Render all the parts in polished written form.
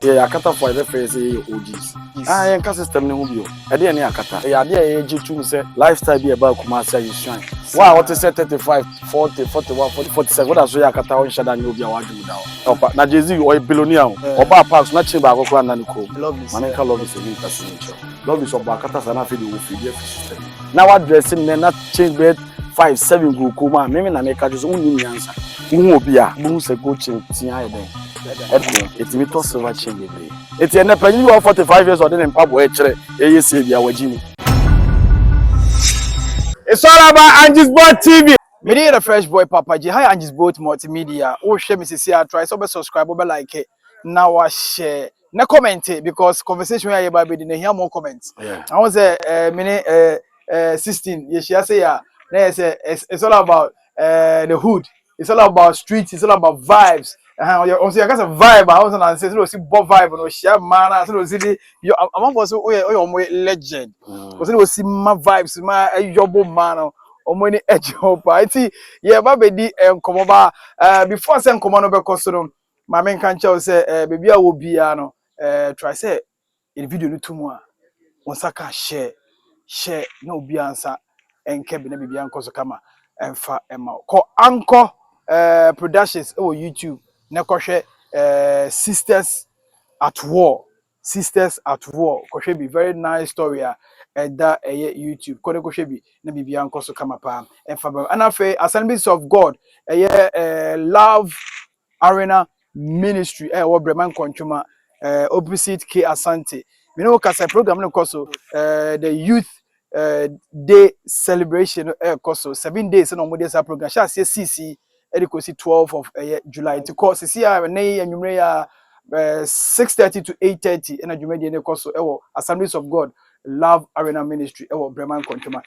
Yeah, akata for the face OGs. Ah, en system ne ho bio. E de ne akata. E ade e je tum say lifestyle bi e ba kuma say you shine. Why what say 35, 40, 41, 40, 47. What so akata on shada ne obi a wadu da. Opa na Jay-Z o billionaire o. Oba parks na chimba akokora na ne ko. Mane ka love is a person nature. Love is oba akata sana fe de wo fi dey system. Na what dressing ne na change bed 5 7 go kuma me na make just unni nyansa. Hu obi a bu se go change tia e den. It's me to silver change every. It's a penny you 45 years or then pabo echere eye se bia wagini. It's all about Angie's Boat TV. Me dey the fresh boy Papa G. Hi Angie's Boat Multimedia. Oh share me see try so be subscribe be like it. Now I share. Na comment it because conversation here about be dey hear more comments. Yeah. I was 16 yes she say ya. It's all about the hood. It's all about streets, it's all about vibes. On say I got a vibe. I was on say so see bob vibe no share man so see you among us legend. So see my vibes my yobo man omoni ejopa iti ye ba be di enkomo ba before say enkomo no be koso no ma men kan che say baby a wo bia no try say in video no tumu a won saka share na obi ansa enke bi na bibia nkoso kama emfa ema ko anko productions o YouTube na ko hwe sisters at war ko hwe be very nice story that YouTube ko ko hwe bi na bibia nkoso kama pa emfa ba anafe Assemblies of God Love Arena Ministry wo Breman Kontuma opposite K Asante me no kasa program no koso the youth day celebration koso 7 days no mo dey sa program sha CC edikosi 12 of July to course see na anwumre ya 6:30 to 8:30 na dwumadi ne koso Assemblies of God Love Arena Ministry Breman Kontuma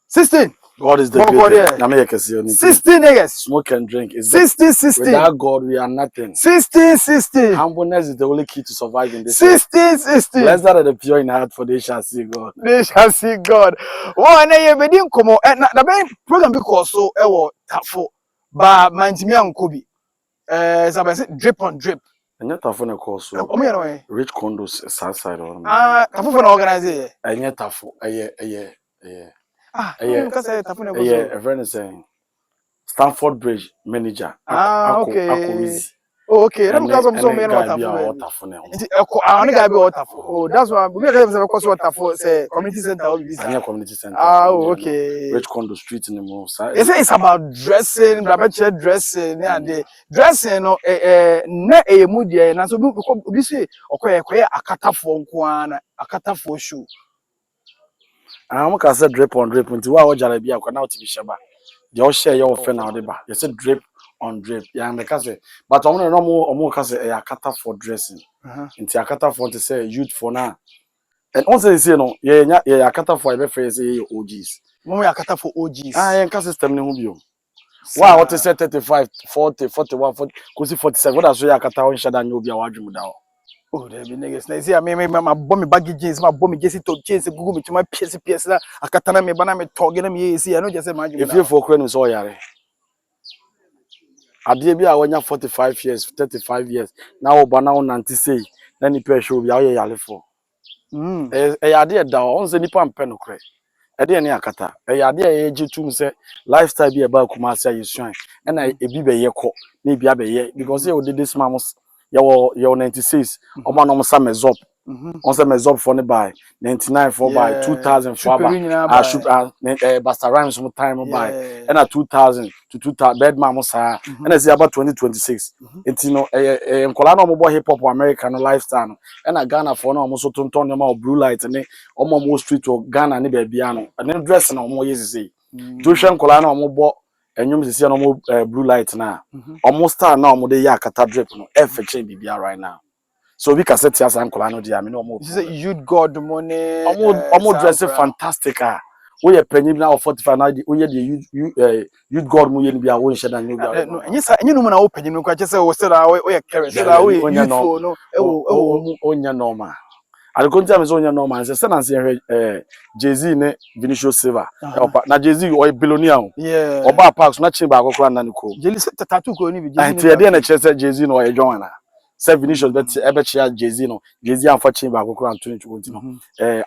16 God is the greatest. Na me yekese oni. 16 niggas. Smoke and drink is 16. Without God we are nothing. 16. Humbleness is the only key to survive in this 16. Blessed are the pure in heart, for they shall see God. They shall see God. Oh, na ye bedi nkomo na be program because so tafo ba mantimi ankobi. Say drip on drip. Enya tafo na call so. Rich condos side or. Tafo for organize. Enya tafo eye. A friend is saying Stanford Bridge manager. Okay. Okay, let me tell you something about tafo. Only guy be tafo. Oh, that's why we have to cause tafo say community center. Community center. Okay. Rich condo street in the move. It's about dressing, dressing, and the dressing no na mood na so bi say okoye akatafo nko akatafo show. I'm going to say drip on drip until I watch Arabia. I now TV shaba. You share your friend now, deba. You say drip on drip. Yeah, me kase. But I'm not more kase akata for dressing. Until akata for to say youth for now. And also say no, yeah akata for every phrase OGs. Mo akata for OGs. Yeah, kase system ne ho bio. Why what to say 35, 40, 41, 40, kosi 47. What so akata on shada nyo bia wadwum da. Oh, there be niggas. Na see my bomb baggy jeans, my bomb jersey to jeans, Google me to my PS na akatana me bana me toge na me see. I know just say my. If you for kwen so yare. Ade bi a wanya 45 years, 35 years. Now oba na 90 say, na ni pe show bi a ye yale for. Ade da on se nipa mpe no kre. Ade ne akata. Ade e je tum say lifestyle bi e ba kuma say you shine. E na ebi be ye ko, na ebi abe ye because you did this mamos. Your 96 oba no sa mezop on say mezop for ne buy 99 for buy 2000 for buy basta rhymes some time buy and at 2000 to 2000 bed mama sa and say about 2026 it no nkola no mo hip hop American lifestyle and a Ghana for no mo so tonton no ma blue light ne o mo street o Ghana ne ba bia no and dress na mo yesi to hwe nkola no mo bo enyum sisi no mo blue light na almost star na mo dey akata drip no efe chain bibia right now so we can set here san kola no dia me no mo this is youth god money almost dress fantastic we are penny now 45 now we the youth god mo ye bia wo nhye dan bia no enyi no na wo penny no kwa che say wo say da we carry say da we youthful no onya normal I don't tell me so no man say na say Jay-Z ne Vinicius Silva na Jay-Z o billionaire yeah oba parks na chimba akokora na nko Jay-Z tattoo ko ni bi Jay-Z na chese Jay-Z no e join na say Vinicius bet ebechia Jay-Z no Jay-Z amfa chain ba kokoro Anthony Chukwuti no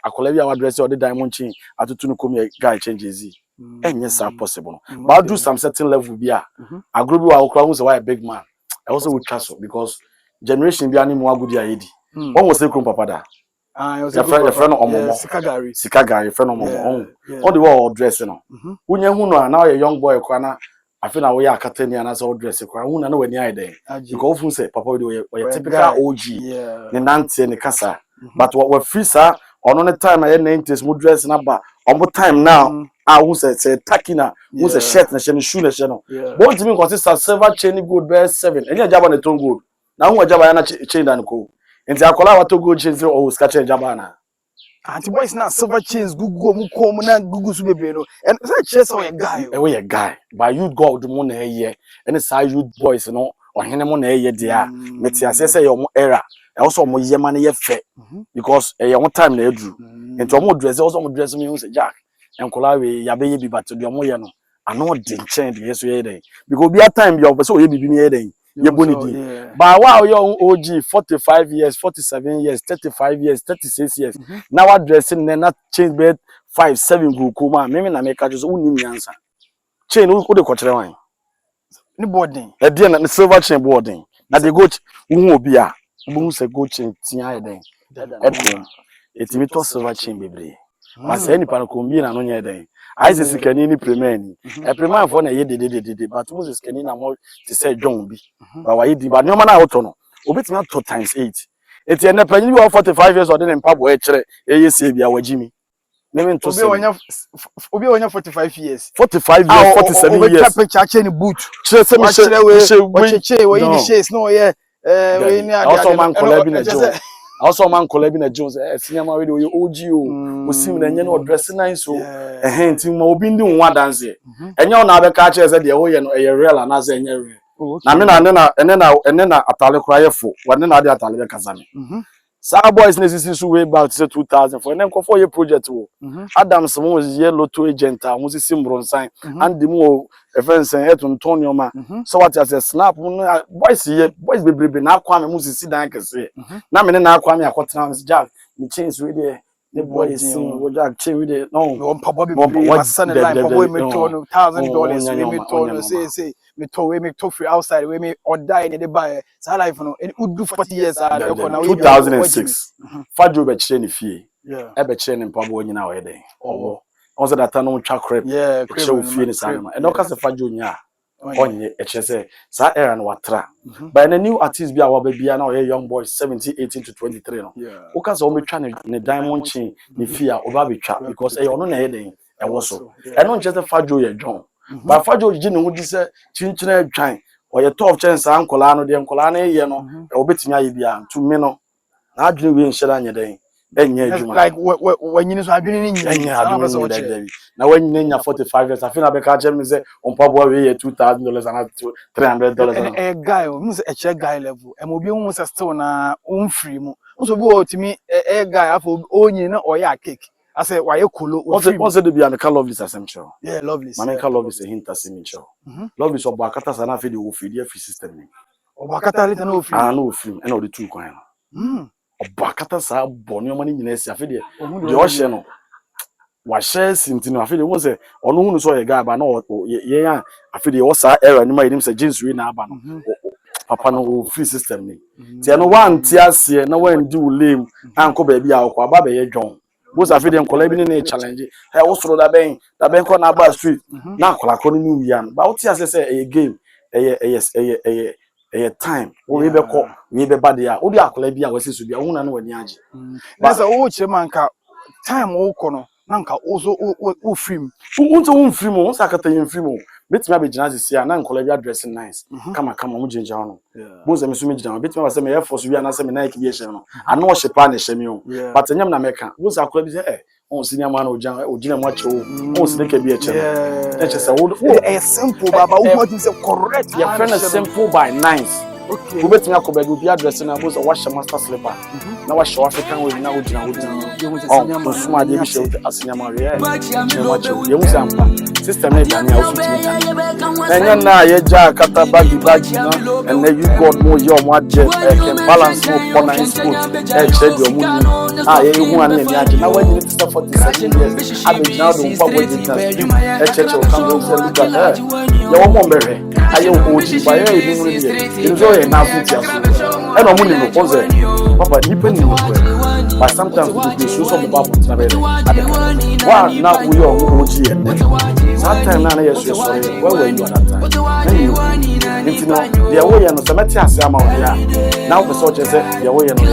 akola bi our dress or the diamond chain atutu no come guy change Jay-Z enye sa possible no but do some certain level bi a agro bi wa kokoro who say why a big man I also would trust because generation bi ani mo agudi ayedi won was say krom papa da your friend omomo sikagari friend omomo all the world dress no unye hu no na your young boy kwa na afi na we akatani na so dress kwa hu na na wani aide because of say papa we typical OG ni nante ni kasa but we free sir on the time na 90s mo dress na ba on time now who say takina who say shirt na shoe na no but me consist silver chain gold bear 7 any jaba na ton gold na hu jaba na chain dan ko nti akola wato gold chain say o ska chain jaba na anti boys na silver chains gugu mu ko mu na gugu su bebe no and say chase o guy we guy but you god mo na here and say youth boys no ohene mo na here dia meti ase say your era also mo yema na ye fe because your time na edru nti mo dress also mo dress me say jack enkola we ya be ye bi but de mo ye no ano de chen de yeso ye den because be time be so ye bibi ni ye den ye boni di but wow your OG 45 years 47 years 35 years 36 years now what dressing na change bed 5 7 go kuma me na make just uni mi answer chain wo de ko kire wan ni boarding e de na silver chain boarding na de go hu obi a bu se go chain tia ye den e etimi to silver chain bebre ma se ni pa ko mbi na no nye den I say sikani ni premier ni e premier for na ye de but Moses sikani na mo ti say John bi ba wa ye di ba no ma na auto no obetimi to times 8 eti na panyi bi 45 years or den mpabo e kire e ye se bia wagimi neme to se obi onya 45 years 47 years obi picture chain boot kire se mi che we ni shares no ye we ni also man collab na Jones also man collab na Jones sinema we dey OG o osim na nye no dress nice so nti ma obi ndi nwa dance enye ona abeka kire se de wo ye no e real na ze enye real na me na atale kura yefo wane na ade atale be kazame Sa boys necessary so way back to 2000 for then for your project wo Adams mo was ye lotto agent a mo sisi mbronsan and the mo events and head Antonio ma so what as a snap boys bebrebe na akwa me mo sisi dan kese na me na akwa me akotena me Jack me change we there the boys sing we Jack change we there no on papa be my son in line papa me to no $1,000 we me to no say me to we me to free outside we me or die in the buy so life no and do 40 years 2006 Fajo be kire ni fie e be kire ni mpabo nyina we den owo on say that no twa crep kire fie ni say and don't say Fajo nya onye e kire say sa era no watra by the new artist bi a wa bia na young boy 17 18 to 23 no o ka say o metwa ni diamond chain ni fie a oba betwa because e ono na ye den e wo so e no just Fajo ye John but Fajo ji ne ho di say chinchina adwan o ye top chance ankola no de ankola na ye no e obetimi aye bia to me no na adwene we nhyira anya den enye adwuma like when you so adwene ni nyina na when nya 45 years afina be ka chem say onpabo we ye $2,000 and $300 a guy o say a check guy level e mo bi hu say still na on free mu so bi o timi a guy afo onyi na o ya cake I say why you kolo what's the be an love is essential lovely man can love is a hint as essential love is obakata sana fe de wo free free system ni obakata let no free no free and all the two kwan obakata sa boni o mani nyina si afi de o hye no wa share sinti no afi de wo say ono hunu so ye ga ba na ye ya afi de wo sa error ni ma yenim say jeans we na aba no papa no free system ni ti no wan ti ase na wan di ulem anko ba bia akwa aba be ye dwon bo sa afi de nkola bi ni challenge he wo soro da ben ko na aba street na akola ko ni wi an ba wo ti ase say e game time we be ko we be bad ya odi akola bi a wase so bi a huna na wani age na say wo chire man ka time wo ko no na nka wo film wo film wo sakata yin film betimi abegina sisi a na nkola bi addressing nice kama mo jinja no bo se me so me gina betimi ba se me air force wi na se me Nike bi e hye no ana o hye pa na hye me o but nyam na meka wo sakola bi se on senior man ogina mo ache o on se ke bi e hye no e che se wo simple baba wo want to say correct your friend is simple by nice okay wo betimi akoba bi addressing na bo se wash master slipper na wash African way na ogina wo senior man suma de bi hye asenya ma we e ye mu sampa system is done. And now you jack at the baggy, and then you got more your one jet, can balance more for nice food, and check your money. You want to imagine. Now, when you need to stop for this, I've been now the one way you church will come and say, look at her. Your woman, I am OG, by you enjoy enough with you. And I'm only no concern. Papa, depending on but sometimes we do show some about wow, now we are OG. Sometimes now, yes, you're sorry. Where were you at that time? You know, the way and the Matthias amount here. Now the soldiers say, the way and the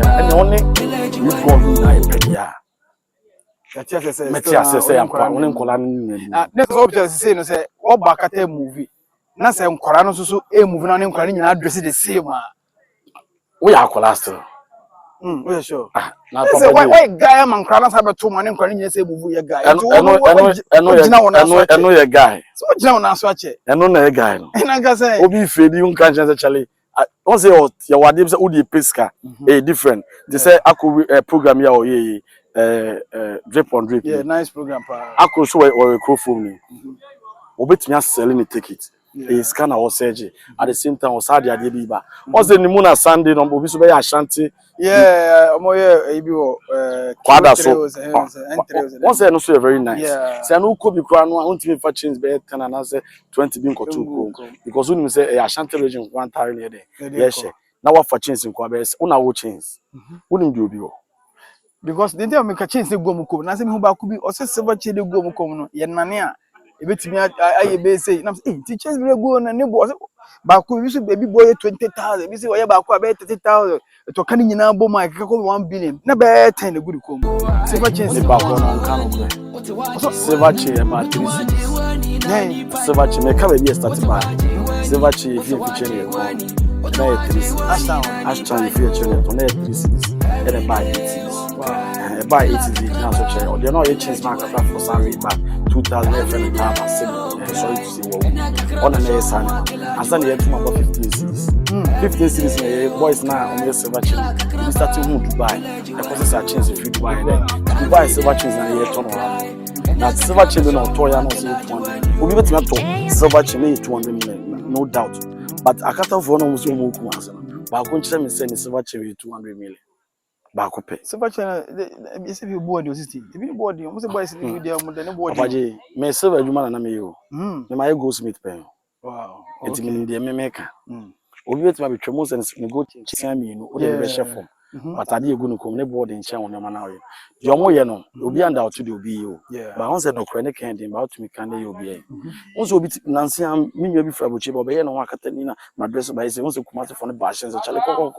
and only you go in Nigeria. Matthias say, I'm calling Colin. Next option is saying, say, all back at a movie. Nothing, Corano, so a movie on Ukraine address the same. We are cholesterol. We're sure. Why guy among Kranas have 2 months and Corina say, movie a guy. I know a guy. So, John, I swatch it. I know a guy. And I can say, Obi Fedi, conscience actually. Once your wadibs Udi Pesca, a different. They say, I could program your drip on drip. Yeah, nice program. I could show or a crew for me. Obit me selling a ticket. A scanner or surgery at the same time was hard at the Biba. Was the Nimuna Sunday on Bobisway Ashanti? Yeah, Quada so once I know so very nice. Say no could be crown one to for change better than another 20 being or 2 because when you say Ashanti region 1 tire near there. Yes, now what for change in Quabes, una will change. Wouldn't you? Because they don't make a change to go Muko. Nothing who could be or say silver chili go Muko, Yanania. If me, I be say, teachers will go on a new boy. Baku, you should baby boy 20,000. You see, why about 30,000 to Canning in Albo, my 1 billion. Never 10 a good comb. Silver chance about Silver chair about 3 cities. Silver chair may come a year started by Silver chair if you feature Ashton, if you're children, on 3 cities and a buy 8 cities. Buy 8 cities now, so or they're not a chance market for salary back 2,000 and sorry to see what on an air sign. I send the to about 15 cities. 15 cities, boys now on your silver chair. You start to move to buy. The process are changed if you buy then. To buy silver chains and a turn around. Now, silver chain don't know, toy and also 200. We'll be able to talk silver chain 200 million, no doubt. But I can't afford no more. But I'm going to say silver chain 200 million. Bakope. Silver chain, if you board your system, if you board you, most boys with them, board. May silver you man and me you. My goldsmith pen. Wow. It's in the America. Obi to be tremors and go to Chami, no, the chef. But I did go to come board in China on the Manawi. Your more, you know, you'll be under to do you. But once I know chronic candy about to me, can you be? Also, Nancy, I'm maybe for a chip or no Catanina, my dress by saying also come out from the bashes of Chalico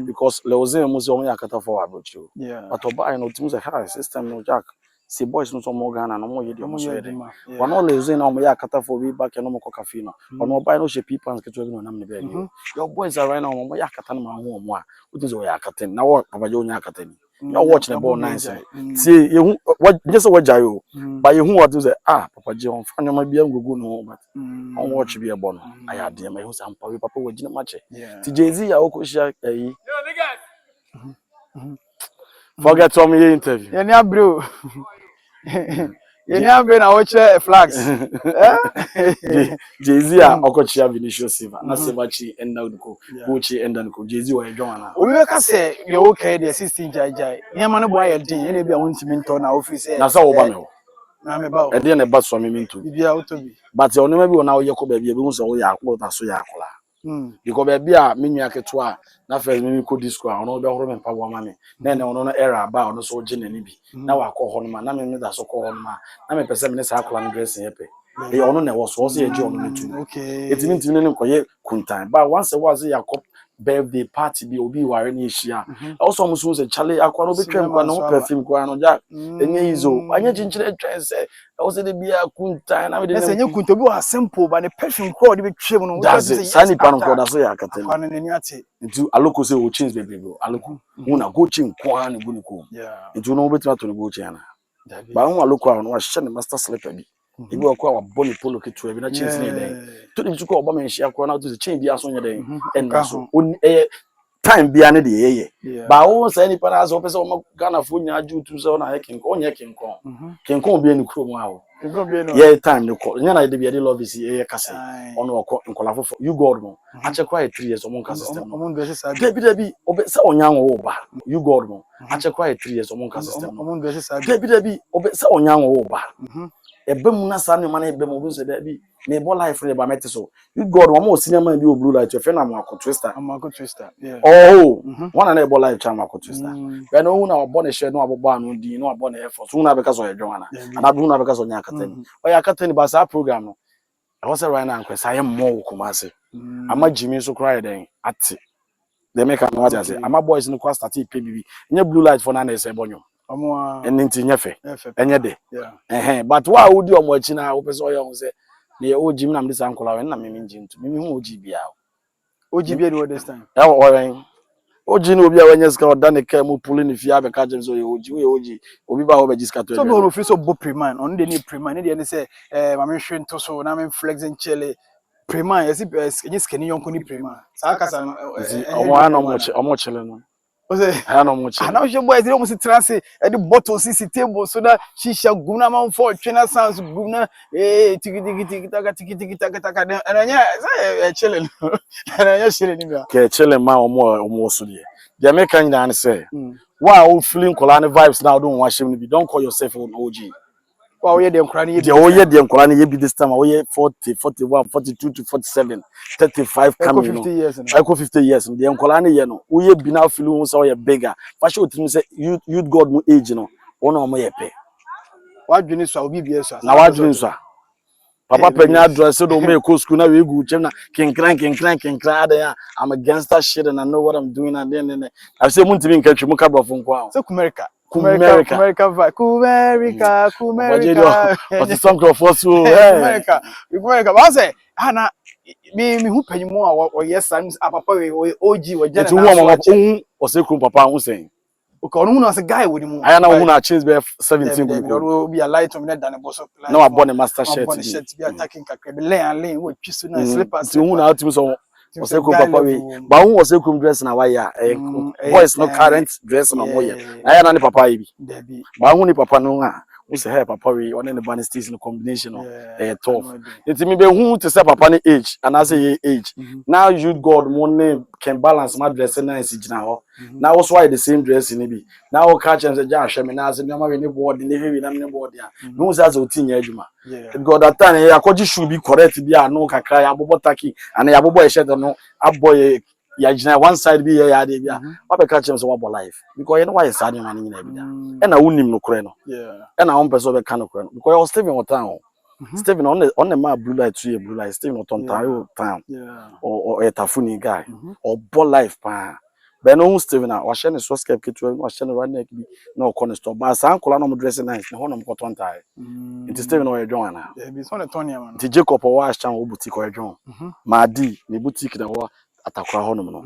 because Lozin was only a cut for about you. But to buy no teams a high system, no jack. See boys no more gun and no more idiom. One all is in on my cata for we back and no more coffino. Or no buy no shape people and get to on the bed. Your boys are right now on my yakatan, my home. What is your yakatin? Now what about your yakatin? You're watching the ball nice. See, you what just what Jayo, but you want to say, Papa John, find my beer go no, but I watch you be a bon. I had dear my house and Papa with much. To Jay-Z, I will share a forget to me interview. Yeah, bro. You never been a watcher flags. Jay-Z, I could share Vinicius Silva, not so much and now go, Gucci and then go Jay-Z or Joanna. We can say you're okay, the assistant Jai. Yeah, man, boy, I did any be a want to mentor now office. That's all Obama. I'm about and then a bus for me to be out to be. But you'll never be on our Yoko baby, so ya quote as Soyakola. Because baby, Miniaketwa, nothing we could describe on all the home and power money. Then on era about no so gin now I call Honma, I mean that's so called Honma. I'm a percentage alkaline dressing happy. The honor was also a journey too. Okay, it means you know, Kuntan. But once there was a birthday party, the Obi were in Asia. Also, almost was a Charlie Aquano became one perfume, Guano Jack, and Yazo. I need to dress. I was the beer Kuntan. I mean, you could go a simple, but the perfume called with Chimon. That's it. Sunny Panko, that's why I can tell you. Into a local say, will change baby. I look, Una coaching Kwan and Gunuko. Yeah, into no better to go China. But I look on was Shannon Master Slipper. You go acquire a bonny polo to a chance near there. To them to call Obama and share to the change the answer day. And so, time beyond the air. But I won't say any panas officer of Ghana for you to zone. I can go, can come be in the crew. Wow. Yeah, time no call. Nyana de be dey love is here kase. Ono okọ nkola fofo. You God mo. Ache cry 3 years omo nka system no. Debi obe se onyan wo ba. You God mo. Ache cry 3 years omo nka system no. Debi obe se onyan wo ba. Ebe mu na sa ne ma na ebe mo bi so debi. Me bo life re ba mete so. You God mo cinema bi o blue light your friend am akọ twister. Yeah. Oh, one na ebo life chama akọ twister. Be no hu na obo ne share no abobo anu di no abo na effort. Hu na be ka so yedwana. Ana hu na be ka so nya akatani. Oya akatani ba sa program no. I was right now kwesa ye mo kumase. Ama Jimmy so cry den ati. They make am what I say. Ama boys no kwa start PBB. Nye blue light for na na ese bonyo. Omo Eni nti nyefe. Enye de. But wa odi omo achi na wo pese oyo say na o Jimmy na mdisa ankola we na me nji ntu. Me hu oji bia. Oji bia do this time. Ya o oji no obi a wenye ska oda ne ka mu puli ni fia be ka jem so oji obi ba ho be jiska to. So no free so bo preman on dey need preman dey say ma me hwe nto so na me flexing chele preman yes enye skeni yonko ni preman sa kasa omo chele no o say ha no mo chele na o boys dey almost trance e dey bottle sisi table so that shisha gumna man for trainer sounds gumna tiki taka and enye say chele no and enye chele ni bia ke chele ma omo so the American dan say why o feeling kola ne vibes now don't wash him be don't call yourself an OG. Wow, yeah, them crying. The whole year them crying ye be this time. Oh yeah, 40, 41, 42 to 47, 35 coming. 50 years. I go 50 years. The Uncolani, you know, we be now feeling so you bigger. Fashion to me say youth God no age, you know. One or more pay. What you need so be BS. Now what you sir? Papa Penya dress so don't make school now we go chemna king crank there. I'm against that shit and I know what I'm doing and then I say mun timi catch mu kabro fun kwa. So Kumerica. What the song of us Kumerica. What say? Ana me who penny more or yes sons papa we OG we general. It's who or say papa who saying. Okay, no one as a guy with him. I know who change be 17 go be a light on that than a boss of light. No, I bought a master shirt. Be attacking kakre lane with piece na slippers. Who now to so was a papa we. But who was a dress na why boys no current dress no more. I am papa ibi. But who ni papa no we say hey papa we one in the band station combination tough. It me be who to say papa ni age and I say age. Now you God money can balance my dress na age now. Now also why the same dress in be. Now catch and say ja hwe me na say me ma we ni board ni heavy na me board ya. No say as o tin ya adwuma. God that time ya kwaji shoe be correct be anu kakra ya bobo taki and ya bobo e shed no aboy ya gina one side be ya dey bia what be catch him say what life because you know why is sad man nyina bia e na wonim no kure no e na won person be kan no kure no because you Steven Otan Steven on the ma blue light 2 year blue light Steven Otan time or etafuni guy or ball life pa be no Steven a wa share ne so skep ketu wa share ne right neck bi na o corner store ba san kola no mo dress nice ne ho no mo koton tai it Steven o edwan na e bi so ne ton ya man ti Jacob o wa chan o boutique o edwan ma di ne boutique na wa atakwa honum no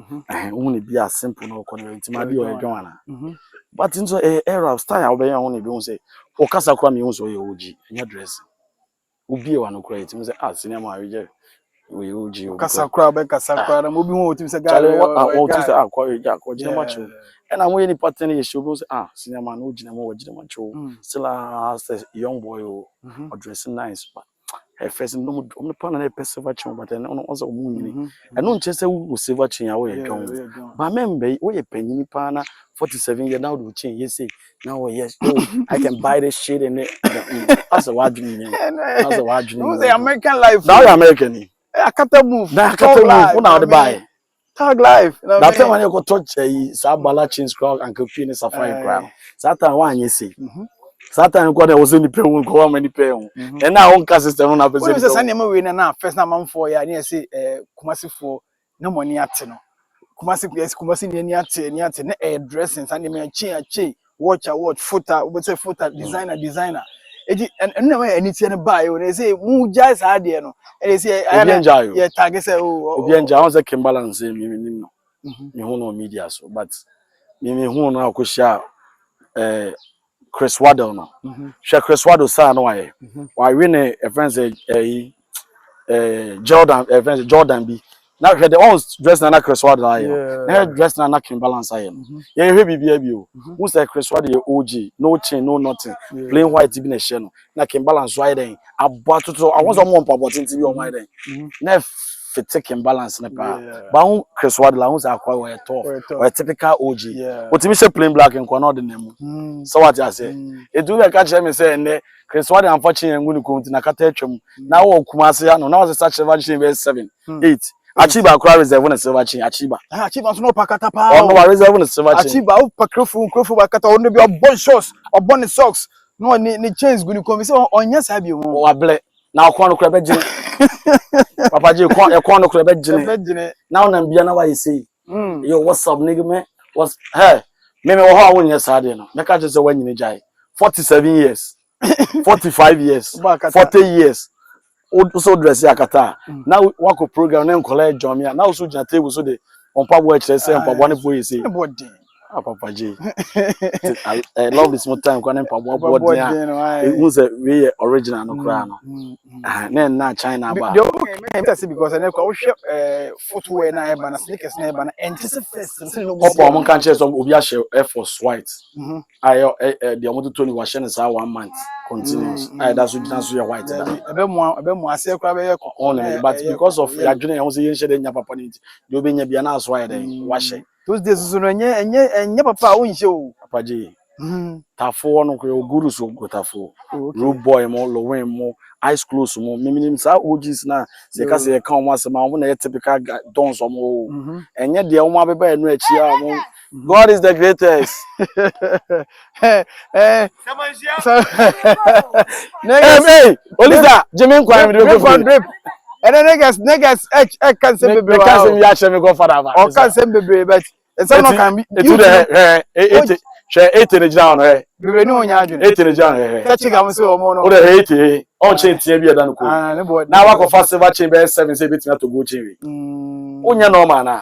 hu ne bia simple no ko ne ntima bi o edwan na but into era style obeyan hu ne bi hu say o kasa kwa mi hu so ye oji nya dress obi e wa no create me say cinema we we oji o kasa kwa be kasa kwa na mo bi hu o tim say guy o tim say kwa we ja ko jina macho and am we ni partner ye show go say cinema no jina mo jina macho still as young boy o dressing nice but first no mo pan na person vachi but no also mo nyini and no nche say wo silver chin ya we don but member we ye panyini pa na 47 years now do chin yes say now yes I can buy this shit and that's a word dream that's a word dream the American life now you American akata move na akata move una dey buy tag life that time when you go touch sa bala chin scroll and coffee in safari crown that time one you say Satan ko dey was any pay won ko many pay won and now on system na person so say na we na first na man for ya na say Kumasi for no money ate no Kumasi ni ate na dressing say na chi watch photo we say photo designer eji and na we anything na buy we say mu jai sa de no e say ya tag say obi enja on say Kimbalance me nim no me hu no media so but me hu no akohia Chris Waddle no. Chris Waddle sa no aye. Why win a friend say Jordan bi Now the ones dress na Chris Ward la yo. Na dress na Kimbalance ayo. Ye hwe bibia bi o. Who say Chris Ward ye OG, no chain, no nothing. Plain white bi na hye no. Na Kimbalance why then? Abototo, I want some more important bi on why then. Na fit Kimbalance na pa. Ba hu Chris Ward la hu say akwa we tough. We typical OG. Otimi say plain black en kwa na de nemu. So what I say? E do be ka chere me say ne Chris Ward unfortunately ngunu ko na kata atwam. Na wo Kumase ya no. Na was such a 7, 8. Achiba akwa reserve na silver chain Achiba. Achiba so no pakata pa. Oh no reserve na silver chain. Achiba o pakrofu bakata o no bi obon shorts, obon socks. No ni chains gunu ko say onya sa bi mo. Wa ble. Na akwa no kura be gine. Papa ji ekwa no kura be gine. Na una bia na wa say. Yo what's up nigga man? What's hey? Me wo ho awon yes ade no. Make just say wanyini jai. 47 years. 45 years. 40 years. So dress yakata now wako program na nkola ejomia now so jina table so de onpa bo ekire say onpa bo ne boy say papa J I love this more time kwa npa bo dia e say we original no kra no na China ba because na kwa wo hwe footwear na eba na sneakers na eba na anticipate opo mo kan che so obi a hye Air Force white ayo the omoto Tony wa hye ne sa 1 month continuous that's so your white da ebe mo ase kra be on but because of ya dwene ya ho say yen hye de nya papa ni de obi nya bia na aso ya den wa hye those days so no enye papa wo nhye o papa J tafo no ko guru so gotafo rude boy mo lowen mo eyes close mo miminim sa OGs na se ka se ka mo asema mo na typical dons mo enye de mo abeba enu achi a mo God is the greatest. Hey, Olisa, Jimmy Kwame drip. And then niggas can say baby. Can't say me actually me go father. Or can say baby, but it's not can be. To the share 8 in the down eh. Baby no nya adwene. 8 in the down eh. Catch am say omo no. O the 8 on chain tie bia dan ko. Na wa ko fa silver chain be 7 say bit na to go chain. Onya normal na.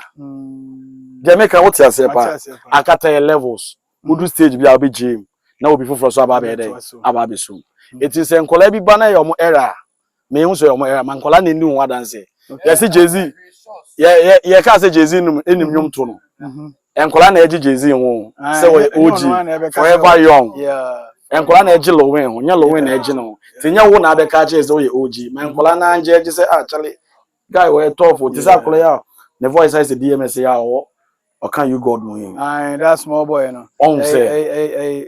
Jamaica what you say pa akata levels udu stage bi obi gym na obi foforo so aba be dey aba be so it is enkola bi ba na yo mo era me hu so yo mo era man kola na ni hu adanse yes Jay-Z ye ka say Jay-Z num enim nwom to no enkola na eji Jay-Z hu say we OG forever young enkola na eji Lowen hu nya Lowen na eji no tinya wo na abeka che say we OG man kola na anje eji say actually guy we tough o tisa kola ya the voice is the DMS ya o or can you God know him? That small boy, you know. On say,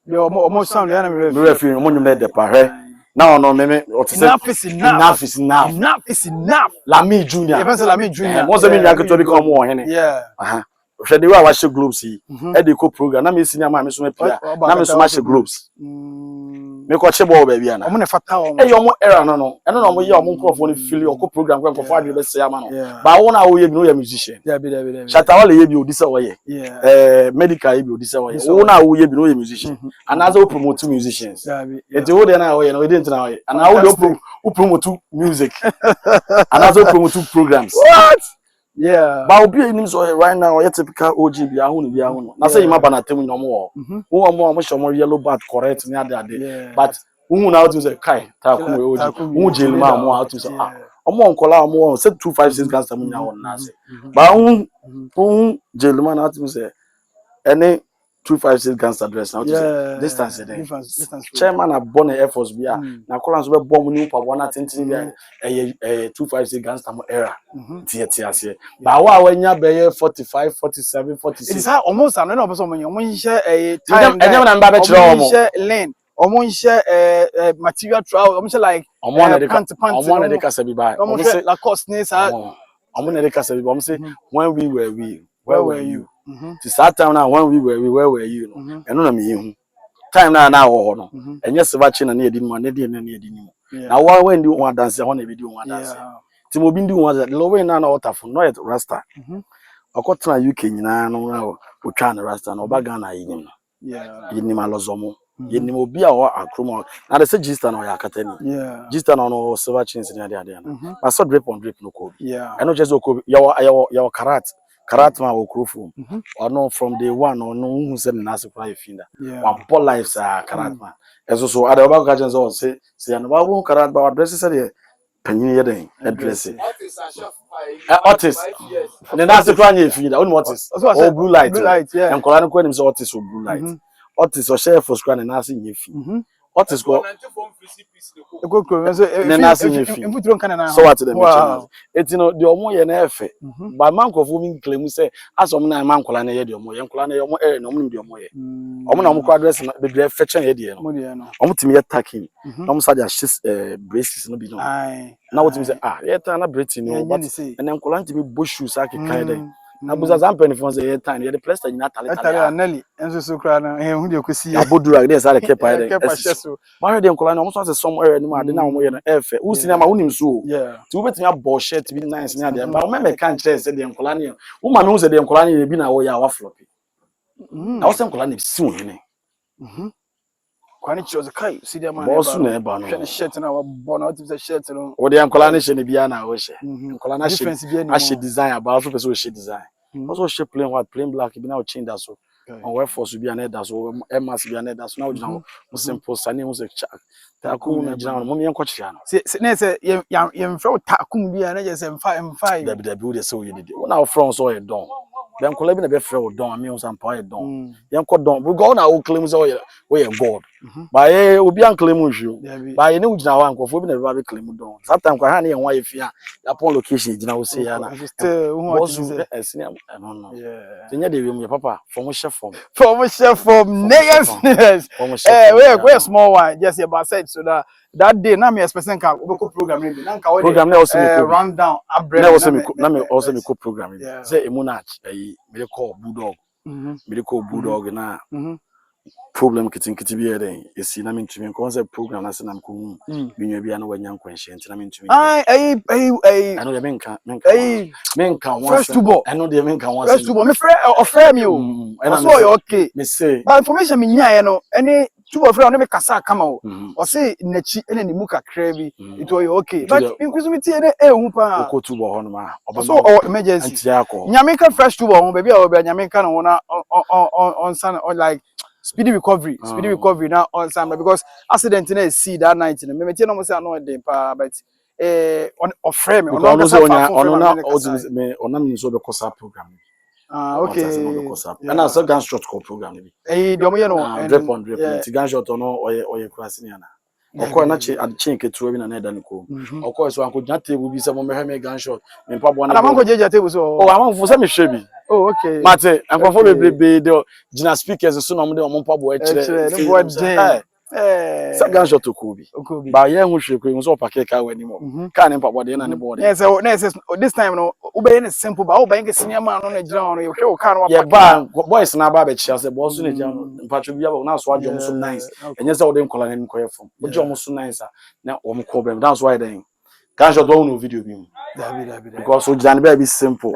almost sound the enemy. Me referee, mo nyum de pa. Now no me enough is enough. Enough is enough. Lami Junior. Even say Lami Junior. Mo say me nyanke to become mo hene. Yeah. Hwe de wa wa she globes yi. E de ko program na me senior ma me so me pia. Na me so ma she globes. Me ko che ball ba bia na. Omo ne fata o. E yo mo era no no. E no no mo ye o mo nkofo no feel o ko program ko nkofo ade be se ama no. Ba wo na wo ye bi no ye musician. Yeah be. Shatawale ye bi odisa wo ye. Medical ye bi odisa wo ye. Wo na wo ye bi no ye musician. And as we promote musicians. Yeah be. E wo de na wo ye no we didn't na wo ye. And how we promote music. And as we promote programs. What? Yeah. But obi enim so right now ye typical OG bi ahun bi ahun. Na say yima bana temu no mo. Wo mo shomo yellow bat correct ni ade. But who na to say kai ta ku OG. Who jail ma mo out to say omo nkola mo say 256 gangster mu nya won na say. But who jail ma na to say any 256 gangster dress now to say distance there. Chairman a born Air Force bia na kola so be bomb ni pa bona tintin bia 256 gangster mo era tie ase ba wa wanya be 45 47 46 it is almost an no person mo nhye time enye na mba be kire omo nhye lane omo nhye material trial omo nhye like omo na de kasa bi ba omo say la cost ni sa omo na de kasa bi omo say when we were we where were you to start time now when we were where were you no eno na me hu time na ho no enye silver chain na edi mu na edi mu na wa when di one dance ho na be di one dance ti mo bi ndi one dance lowe na otafo no yet rasta okotra UK nyina no na otwa na rasta na obaga na yinim no yinim alozomo yinim obi a o akromo na de say Gista na o yakata ni Gista na no silver chain ni ade na but so drip on drip no ko eno just ko yawo karat ma okrofu ono from day one ono hu se na se kwa finda one poor lives karat ma eso so ade oba ka chen so say na ba wo karat ba address say panyin ye den address artist ne na se kra nya efi da onu artist o blue light enkola ne ko nim se artist o blue light artist o share for screen na se nya efi artist ko ne na se nya efi so what the mention etino de omo ye na efe ba man ko fu mi claim say asom na man kola na ye de omo ye nkola na ye omo na omo nim de omo ye omo na omo ko address na be de fechen ye de no omo timi ye taking na omo saja braces no bi no na what timi say ye ta na bracelet no but and nkola timi bo shoes akeka de na buza zampen fon say ye tan ye de plaster nyina tale Nelly enso so kra na hu de kosi ya bodura de say kepa de ma de nkola na omo so say somewhere ni ma de na omo ye no efe u sinema unim so ti u betimi abo shirt bi nice ni ade ba o me kan kire say de nkola na u ma me say de nkola na bi na wo ya wa floppy na o say nkola na si wo hene kwani chose kai see the man boss na e ba no hwe shirt na wa bo na o ti say shirt no o de nkola na hye ne bia na wo hye nkola na hye design about so person hye design also hye plain white plain black bi na o change that so on wear force bi na that so e mass bi na that so na o jina mo simple sane mo say ta ku na jina mo me enko kire no se na say ye mfro ta kum bi na je say mfa da wo de say o ye dede wona o from so ye don then kola bi na be frɛ o don me o san pa ye don yen ko don we go na o claim say o ye god ba ye obi an claim nhwe ba ye ne ugina wa nkofo bi na be claim don sometimes kwa ha na ye nwa ye fi a ya pon location gina o say ya na boss esine no no tinya de wiem ye papa from chef from niggas we small one just about said so that day na me expecting ka we ko program ni na nka we program na also me ko run down abre na me also me ko program ni say emunach me call bulldog me call bulldog na problem kiti bi eden esi na me ntumi concept program na se na ko hu binwa bia na wanya nkwanhye nti na me ntumi ano de menka first to ball ano de menka once first to ball me offer me o so you okay me say but information me nya no any two of them no me kasa kama o say nachi ene ni mu kakra bi it was okay but because me tie e hu pa ko two ball no ma so emergency nyameka first to ball baby a obi nyameka no na on san like speedy recovery now on Sunday because accident na see that night me me no say no dey pa but on frame on no say on me on so be course program okay and also gun shot call program bi the omo ye no drip the gun shot no oye kurase ni ana okọ na che adchen ketuwa bi na na dan ko okọ so anko gya table bi se mo mehwe me gun shot me mpa bo na na manko gya table so amanfo se me hwe bi okay mate anko bebrebe de gina speakers so na mo de mo mpa bo kire ne bo den sa gun shot ko bi ba ye hu hwe ko so pake ka wani mo ka ne mpa bo de na ne bo de yes this time no ube ne simple ba ube nke senior man no na gina no ye hwe o ka no ye ba boys na ba be chia se boss na gina no mpa twa bia ba na so adwo so nice enye se wo de nkola ne nkoye fom ojo mo so nice na wo mo problem that's why then gun shot don't know video bi because so gina be simple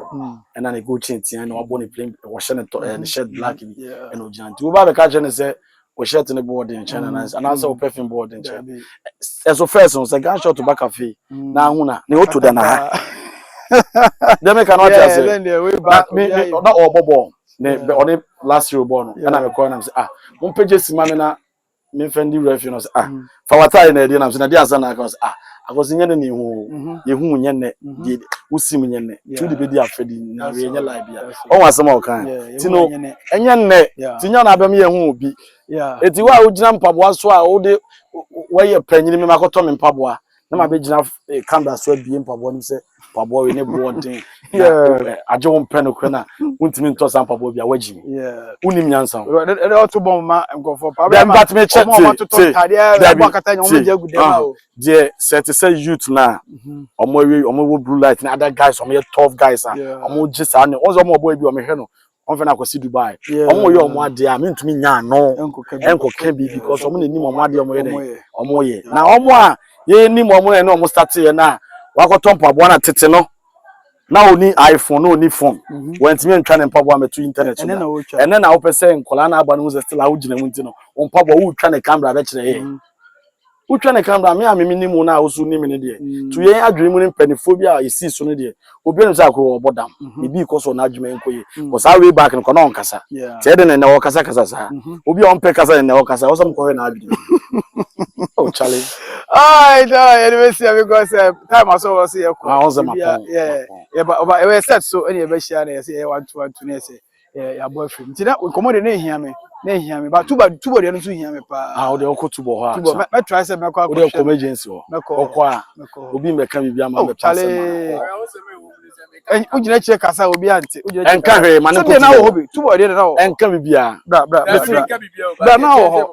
and then go change and no bone plain wash and shed black bi and o gina ti wo ba be ka je ne se o shirt ne board in China and also perfume board in China so first on say gun shot to back cafe na hu na ne oto da na dem me cannot just say me na obobo ne on last year born and I call am say mon page sima me na me fendi ref you know say fa wata na dey na say na dey asa na ka say akosi nye ne hu ye hu nye ne dey usim nye ne tu de be di afedi na we nye live bia o wasem o kan ti no enye ne ti nya na abem ye hu obi eti wa ugina mpaboa so a wo de waye panyini me makoto me mpaboa na ma be gina camera so abie mpaboa ni say mpaboa we ne boarding aje won pen ko na untimi nto sam mpaboa bia wagi unim nyansa e auto bomb ma nkofo pa ba but me check o there set say youth na omo blue light na other guys omo tough guys omo gisa na ozo omo boy bi omo hwe no on fe na kwasi Dubai omo ye omo ade a me ntumi nya no enko ka bi because omo na ni omo ade omo ye na omo a ye ni omo na omo start ye na wakoto mpaboa na tete no na oni iPhone no oni phone wantimi ntwa ne mpaboa metu internet ene na wo pese nkola na aba no ze still a wo gina munti no mpaboa wo twa ne camera be kire ye wo twa ne camera me a me ni mu na wo su ni me ne de tu ye adwene mu ne mpanifobia esi so ne de obi no sa ko obodam e bi ko so na adwene nkoye ko sa way back no ko na onkasa te de ne wo kasa sa obi on pe kasa ne wo kasa wo so mko na adwene oh Charlie. I know, anyway, because time I saw was here. I was my phone. Yeah, but I said so. Any ever share, I say, 1 2 1 2, say, your boyfriend. See that we come on the hear me, but two body don't hear me. Ah, the uncle to Boha. Two, but try some make the comedians. Okwa. Obi me can be a man. Charlie. And would you check us out? Be auntie. And carry man. So now, hobby. Two body now. And can be a bra. But now,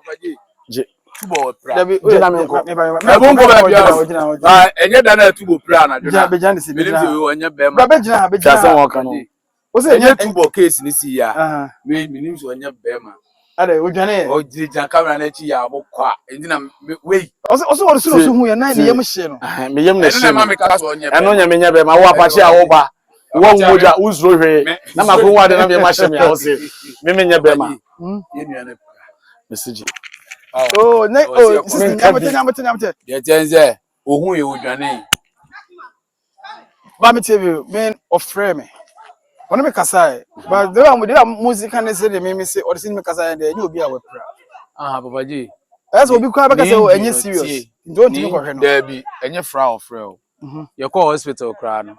tubo pra. Jina me nko. E bon go ba bia. Ah, enye da na tubo pra na jona. Bejani si Believe you onye be bra ma. bejina. Jase won kan no. O se enye tubo case ni si ya. Me nim so onye be ma. Ade o dwane. O jija camera na chi ya bo kwa. Enti na we. O so so hu ya na ne yem hye no. Me yem na hye. Na ma me ka so onye be. Eno nya me nya be ma wo apache a wo ba. Wo moja uzro hwe. Na ma ko wa de na me ma hye me a wo se. Me nya be ma. Ye nua na. Message. Oh, nyamate. Ye tenze ohun ye odwane. Ba me tell man of frame. When me kasa but the one with the music and say the me say or the me kasa and you obi a we pra. Ah, Papa G. That's obi kwa be say o enye serious. Don't you go hwe no. There be enye fra of frel. Ye call hospital kra no.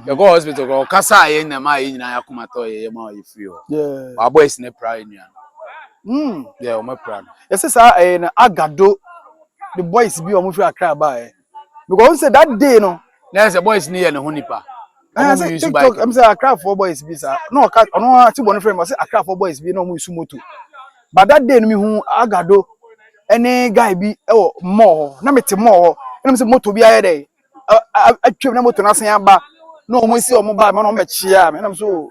Ye go hospital ko kasa ye na ma ye nyina yakoma to ye ma ye free o. Yeah. Our boys ne pra enya. Yeah, o ma pra. Yes sir na agado the boys be o mo free akra ba because say that day no. Na say boys ne ye ne ho nipa. I say TikTok I'm say akra for boys be sir. No ka ono ati bo no frame say akra for boys be no mo use moto. But that day no me hu agado any guy be more na me te more na me say moto bi aye dey. Atwem na moto na san aba no mo si o mo ba me no me chia me na so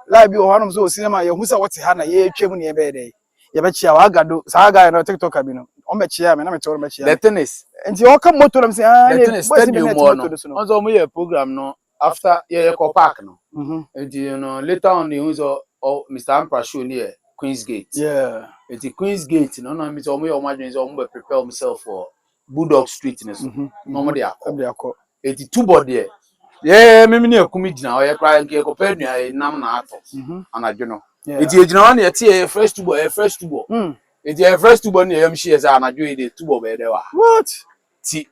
live bi o hanom so cinema ye hu say what ha na ye twem ne ye be dey ye be chia wa agado sa guy no TikTok abi no o me chia me na me te o me chia the tennis and you come moto na me say boys be moto no on so mo ye program no after ye ko park no and you know later on you so Mr. Ampra show near Queen's Gate yeah it's Queen's Gate no me so mo ye o madwen so mo prepare himself for Bulldog Street ne so no mo dey akọ it's two body yeah me ne akumi gina o ye kra nke ko pa nua nam na ato anadwo no it's e gina one ye tie fresh two boy it's a fresh two boy ne yam share say anadwo e dey two boy be dey wa what ti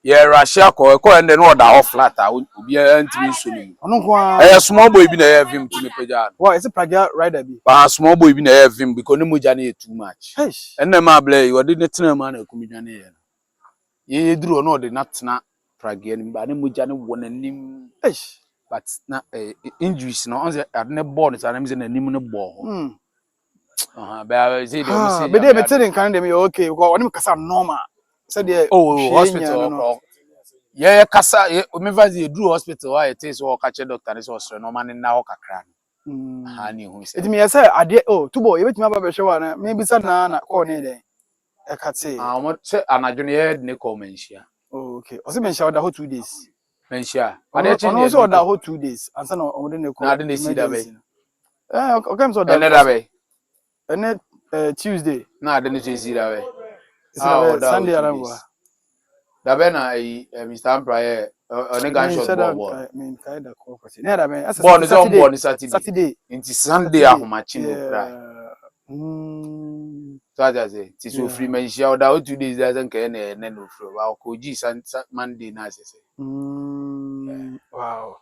ye Russia ko and then order off flat obi antimi so ni ono kwa small boy bi na ye vim ti me peja why is it praga rider bi small boy bi na ye vim because ne moja na too much and na ma ble you dey tena ma na akumi dwane ye duro no dey na tena praga ni ba ne moja ne wona nim but na injuries no on say adne ball ni sana me say na nim ne ball ba say dem say be dey me tell kan dem okay because oni kasa normal said the hospital yeah kasa me vazi dru hospital why it is o kache doctor is so no man na ho kakra ha ni hu say it me say ade tubo ye betimi aba be hwe wa na me bisa na ko ne de e kate mo say anadwo ne ne ko menhia okay o say menhia oda ho 2 days menhia ade chi ne so oda ho 2 days ansa na o de ne ko na de ne si da be okay so da ne da be ene Tuesday na de ne si da be Sunday arangwa da be na Mr. Ampra on gunshot ball mean kind of call person ne da be born Saturday into Sunday ahomachi no cry so that say ti so free menhia o da 2 days that nka ne no free wa ko ji Monday na say wow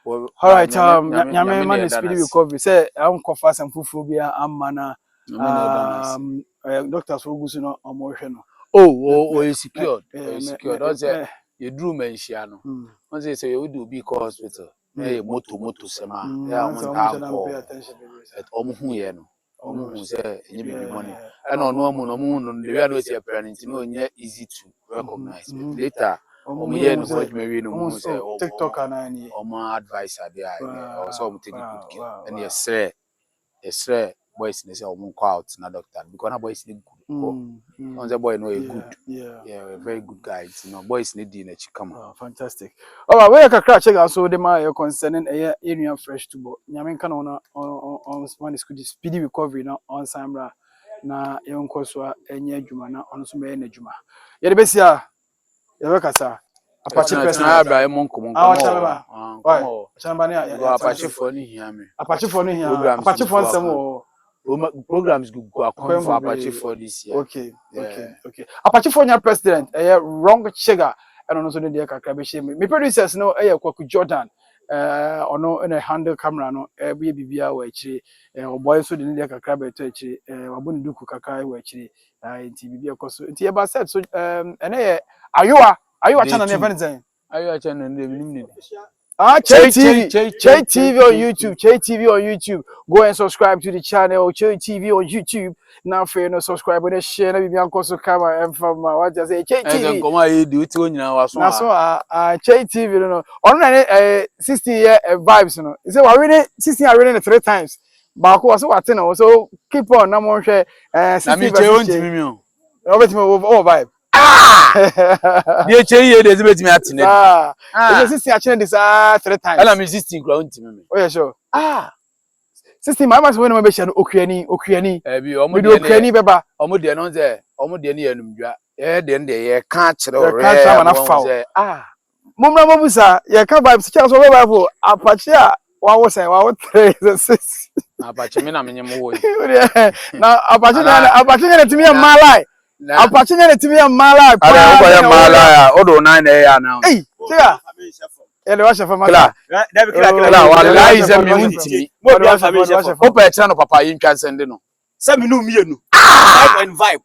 all right nyame man speedy recovery say am kofa sam fufu bia amana doctors wo gusu no omohwe no is secured don't say you drew menhia no on say you do be hospital moto sema on at omuhu ye no omuhu say enye be money and no no the way no say parent no nye easy to recognize later omuye no so me no say TikTok ana ni advice there also take good care and yes boys they say call out na doctor because na boys need good on the boy no a good a very good guy boys need in a chikama fantastic oh we kakra check so the my concerning area fresh to bo nyame kan on man is good speedy recovery na on samra na yenko so enye adwuma na on so me na adwuma ye de besia ye be kasa apache person abra monko why chanba ne apache for ni hia me apache for nsem programs go for Apache for this year. Okay. Apache for your president, wrong sugar. I don't know so the kakra be shame. Me producers no Kwaku Jordan. Ono in a handle camera no be bibia we echi boy so the India kakra be to echi wabuni duku kakra we echi nti bibia koso nti e ba said so ayoa channel never anything Ayoa channel name Che TV on YouTube. Che TV on YouTube. Go and subscribe to the channel. Che TV on YouTube. Now for no subscribe and share. Na bibi anko so camera and from what I say. Che TV. Come on, you do it when you know what's na so Che TV no. On na 60 year vibes no. He say we reading 16 I reading 3 times. Ba ko so what no. So keep on na mo hwe 60 version. Robert me over vibe. Dear Che, there's a bit me at It's 16 I change this 3 times. And I'm 16 ground to me. Oh yeah, sure. 16 my must when we be share Okuani. Ebi Okuani beba. Omo de no say, omo de ne anumdwa. De de ka kire Ka chama na fa. Mumra mobusa, ye ka vibes chance over Bible. Apache a wa wo say wa wo 3 6. Apache me na menyem wo. Na Apache na timi malai. Apache na timi malai. Ara ko malai. Odo 9 na ya now. Hey, chega. Ele wa chef ma. Debe kila wallahi ze me untimi. Mo bi afa me chef. Opa e tira no papa yin twa sende no. Se me no mienu. Vibe and vibe.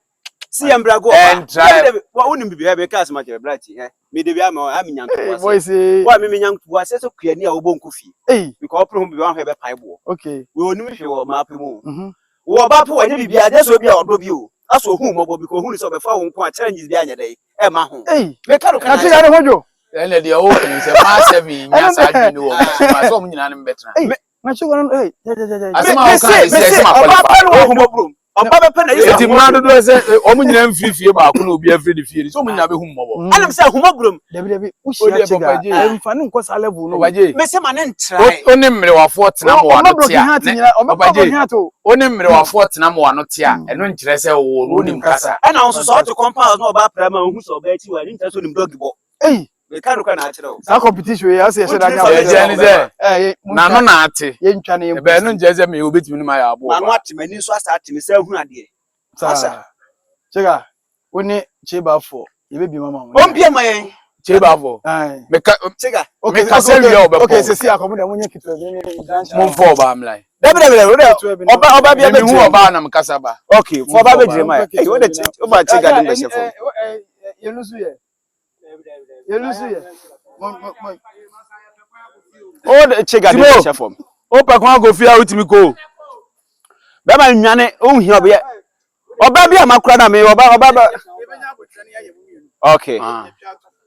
See embrago. And try. Wa unim bibia be ka asma kire brati me de bia ma aminyanto wa. Boys wa me menyanto wa se so kuani a wo bonku fi. Because opro bibia wan hwe be paibo. Okay. We onim hwe wo ma pemu. Wo ba po wa ne bibia de so bia odo bi o. Aso hu mo bo because hu ni so be fa wo nko a challenges bia nya dai. E ma ho. Me ka do ka. Na ti ga ne hojo. Ele de o se ma 7 nya sa adwini wo. Ma so mo nyina ne betra. Na chi wono asema o ka se ma qualify. Hu mo bro. Oba be pe na yi. Eti ma do se o mo nyina mfifie ba ko na obi afri de fie. So mo nyina be hu mo bo. Anam se hu mo bro. Debi ushia chiga. Emfa ne nko sa level no. Me se ma ne try. Oni mmere wa fort na mo wa no tia. Oni mmere wa fort na mo wa no tia. Eno nkire se wo no nim kasa. Ana on so to compound no ba prama hu so ba ti wa ni nta so nim dog bo. Me ka no ka na achire o. Sa competition we ase she da nya. Na no na ate. Ye ntwa na ye. Ebe no nje se me obetimi ni ma ya abo. Ma no ate mani so asa ate me se hu ade. Sa. Chega. Oni cheba for. Ye be bi mama. On bia ma yen. Cheba for. Me ka chega. Me ka se wi obe. Okay, se si akomo da munye kitwa be ni dance. Mo for ba am like. Oba bia be hu oba na me kasa ba. Okay, for oba be dire ma. Eh, wo de oba chega dem be chef. Ye lusu ye. Ye lusu ye. O de chega dem be chef. O pa kwa go fia utimi ko. Be ma nwane o hu oba ye. Oba bia makura na me oba okay.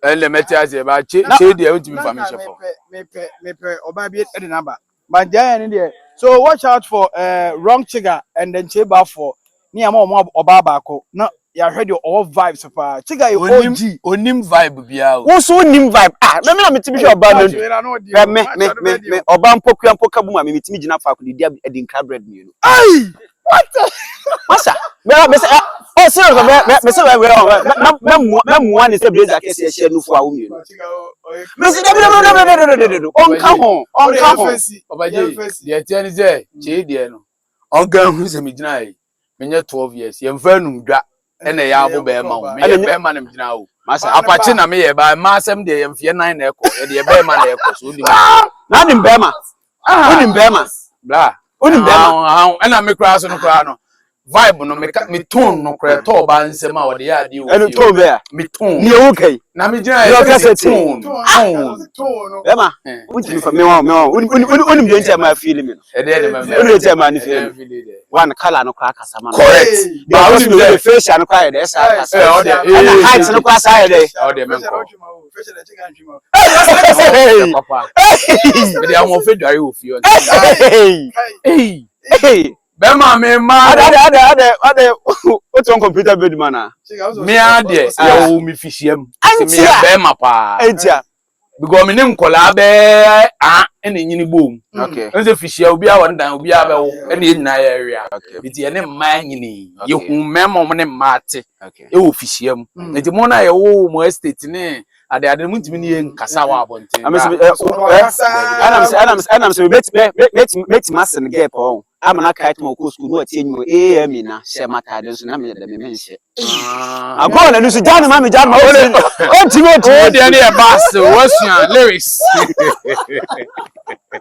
Ele metiaze ba che de utimi family chef. Me oba bia e de number. But there in there. So watch out for wrong chiga and then cheba for ni ama oba baako. No, ya heard your all vibes of chiga you OG. Onim vibe bia o. Wo so onim vibe. Me na metimi hwe oba no. Me oba mpokua mpoka bu ma me metimi gina fa ko di edinka bread mi no. Ai! What? Masa. Me say oh serious me say we na muwa ni say blazer kese share no fu awu mi no. Me say no. Onka ho. Obaje, the tiani say che de no. Onka hu se mi gina yi. Me nye 12 years. Ye mfa numdwa. Ene ya abo be ma o. Me ye be ma na mi gina o. Masa Apache na me ye ba ma asem de ye mfie 9 na ekọ. E de ye be ma na ekọ so di ma. Na ni be ma. Oni be ma. Bla. Oni be ma. Ena me kra so no kra no. Vibe no me tone no kra to ba nsem a wo de ya de o. Eno to be a. Me tone. Ni o kai. Na me gina Yo ka se tone. Be ma. Unti fa me wa. Oni be ntia ma feel me no. E de me. Oni ntia ma ni feel. One color no kwa kasa ma. Correct. Ba oni be facial no kwa de sa kasa. And height no kwa sa de. O de me ko. Hey, papa. Me de am ofe dware ofi o. Hey. Be ma me ma. Ade. What's on computer bed man? Me ade. Ya wo mi fihiem. Se me be ma pa. Entia. Because me nim kola be ene nyini bom. Okay. Nze fihia obi a won dan obi a be wo ene nyina ya area. Biti ene mma nyini. Ye hu memo mo ne mma ate. Okay. E wo fihiam. Nti mo na ye wo mo estate ne ade mo ntimi ne ye nkasa wa abonten. Anam say met massen gap on. amana kite mo ko school no atie nyu am na she mata de so na me de me menhye agora na nusu jana ma me jana ma o ti Oh, the any bass, what's your lyrics?